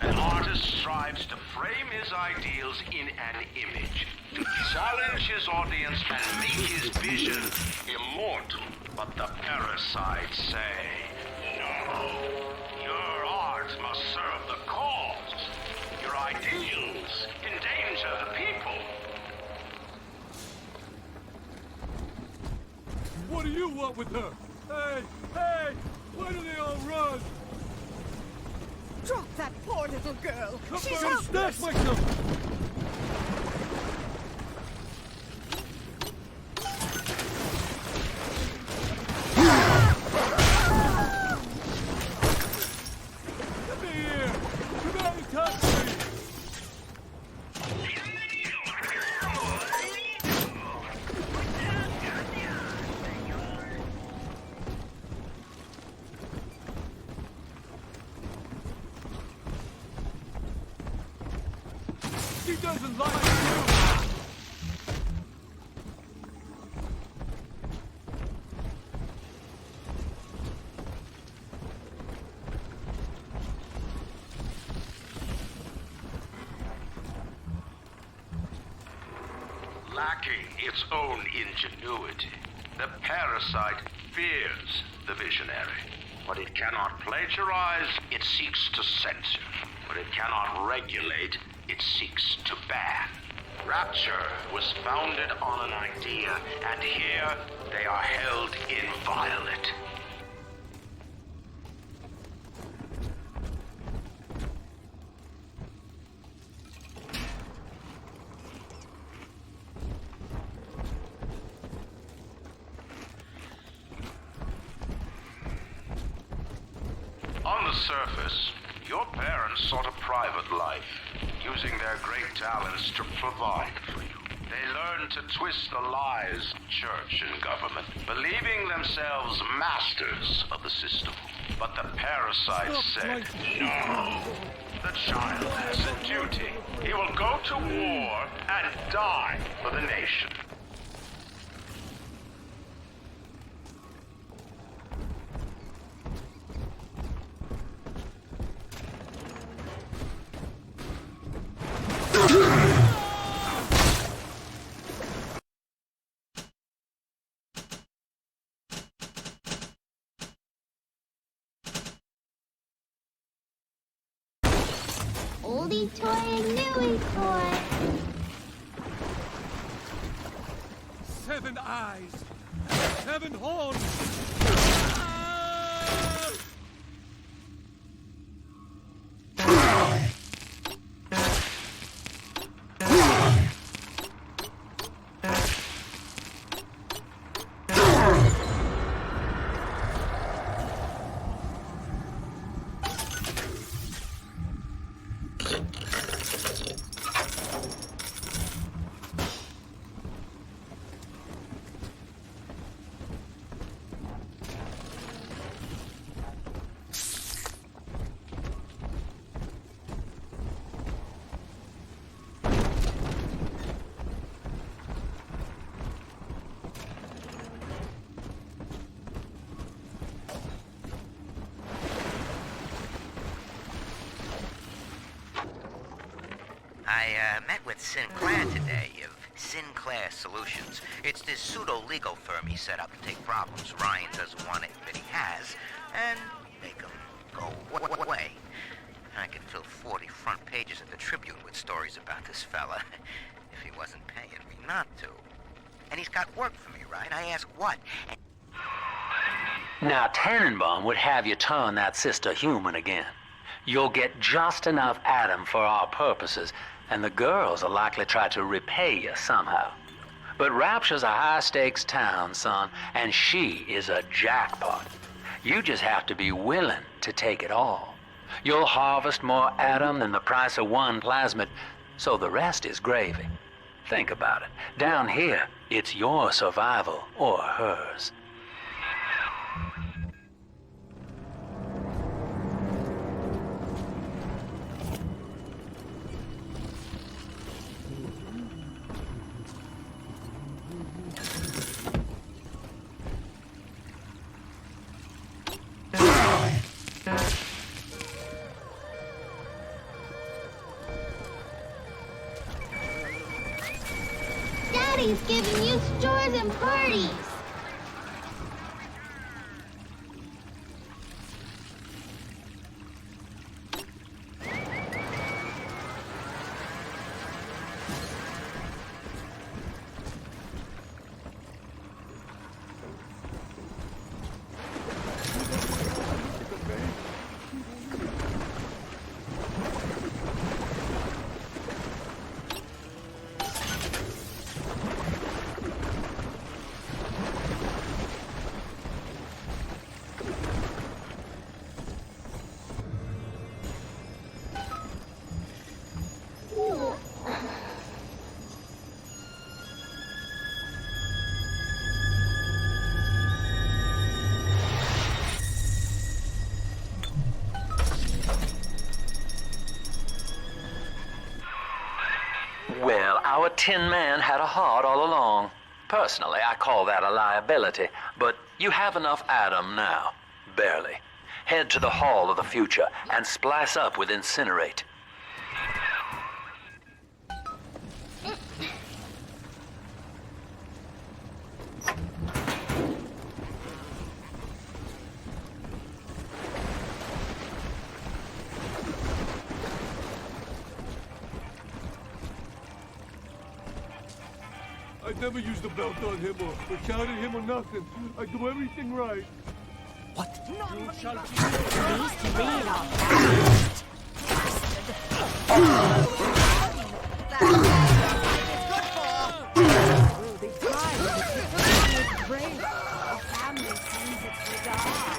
An artist strives to frame his ideals in an image, to challenge his audience and make his vision immortal. But the parasites say, no, your art must serve the cause. Your ideals endanger the people. What do you want with her? Hey, hey, why do they all run? Drop that poor little girl. She's Come on, snatch myself. She doesn't like you! Lacking its own ingenuity, the parasite fears the visionary. What it cannot plagiarize, it seeks to censor. What it cannot regulate, it seeks to ban. Rapture was founded on an idea, and here they are held inviolate. the surface, your parents sought a private life, using their great talents to provide for you. They learned to twist the lies of church and government, believing themselves masters of the system. But the parasite said, no, the child has a duty. He will go to war and die for the nation. Oldie toy and newie toy. 7 eyes, 7 horns. I met with Sinclair today of Sinclair Solutions. It's this pseudo-legal firm he set up to take problems Ryan doesn't want to admit he has and make them go away. I could fill 40 front pages of the Tribune with stories about this fella if he wasn't paying me not to. And he's got work for me, right? I ask what? Now, Tannenbaum would have you turn that sister human again. You'll get just enough Adam for our purposes, and the girls will likely try to repay you somehow. But Rapture's a high-stakes town, son, and she is a jackpot. You just have to be willing to take it all. You'll harvest more Adam than the price of one plasmid, so the rest is gravy. Think about it. Down here, it's your survival or hers. Daddy's giving you stores and parties. Well, our Tin Man had a heart all along. Personally, I call that a liability, but you have enough Adam now. Barely. Head to the Hall of the Future and splice up with Incinerate. I never used the belt on him or shouted at him or nothing. I do everything right. What? You shall be These three are bad. Will be tried with brain. Our family sends its regards.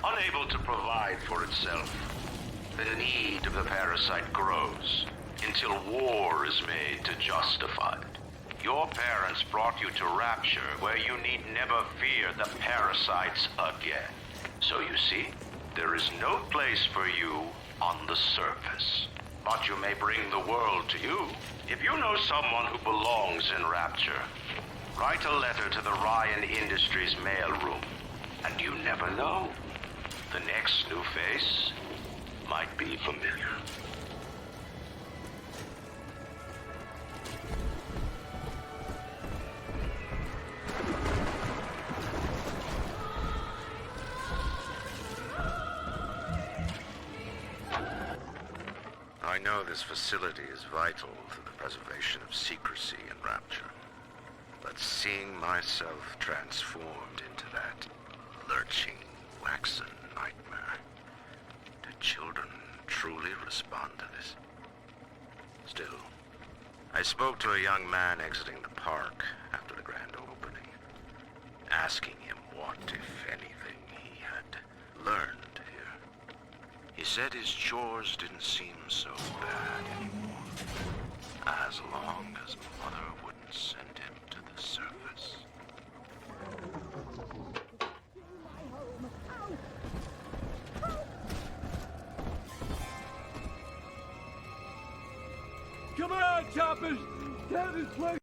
Unable to provide for itself, the need of the parasite grows until war is made to justify it. Your parents brought you to Rapture, where you need never fear the parasites again. So you see, there is no place for you on the surface. But you may bring the world to you. If you know someone who belongs in Rapture, write a letter to the Ryan Industries mailroom. And you never know. The next new face might be familiar. I know this facility is vital to the preservation of secrecy in Rapture. But seeing myself transformed into that lurching, waxen nightmare, do children truly respond to this? Still, I spoke to a young man exiting the park after the grand opening, asking him what, if anything, he had learned here. He said his chores didn't seem so bad anymore, as long as Mother wouldn't send him to the surface. Come on, choppers! Get this place